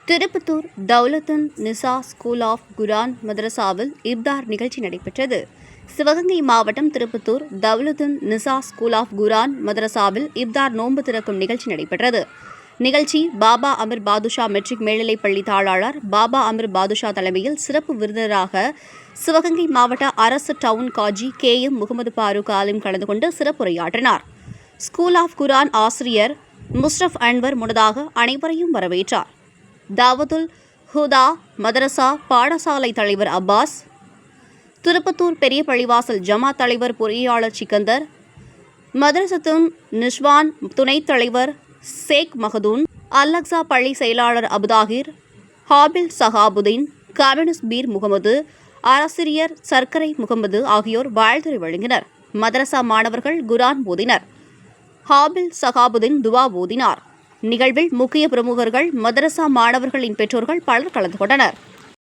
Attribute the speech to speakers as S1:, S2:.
S1: Tirupattur Daulatun Nisa school of Quran மதரசாவில் இப்தார் நிகழ்ச்சி நடைபெற்றது. சிவகங்கை மாவட்டம் திருப்பத்தூர் தௌலத்துன் நிசா ஸ்கூல் ஆஃப் குரான் மதரசாவில் இப்தார் நோன்பு திறக்கும் நிகழ்ச்சி நடைபெற்றது. நிகழ்ச்சி பாபா அமீர் பாதுஷா மெட்ரிக் மேல்நிலைப் பள்ளி தாளாளர் பாபா அமீர் பாதுஷா தலைமையில் சிறப்பு விருந்தினராக சிவகங்கை மாவட்ட அரசு டவுன் காஜி KM முகமது பாரூக் ஆலிம் கலந்து கொண்டு சிறப்புரையாற்றினார். ஸ்கூல் ஆஃப் குரான் ஆசிரியர் முஸ்ரப் அன்வர் முன்னதாக அனைவரையும் வரவேற்றார். தாவத்துல் ஹுதா மதரசா பாடசாலை தலைவர் அப்பாஸ், திருப்பத்தூர் பெரிய பள்ளிவாசல் ஜமாத் தலைவர் பொறியாளர் சிக்கந்தர், மதரசத்துன் நிஷ்வான் துணைத் தலைவர் சேக் மகதூன், அல்-அக்ஸா பள்ளி செயலாளர் அபுதாகிர், ஹாபில் சஹாபுதீன், கம்யூனிஸ்ட் பீர் முகமது, ஆசிரியர் சர்க்கரை முகமது ஆகியோர் வாழ்த்துரை வழங்கினர். மதரசா மாணவர்கள் குரான் ஓதினர். ஹாபில் சஹாபுதீன் துவா ஓதினார். நிகழ்வில் முக்கிய பிரமுகர்கள், மதரசா மாணவர்களின் பெற்றோர்கள் பலர் கலந்து கொண்டனர்.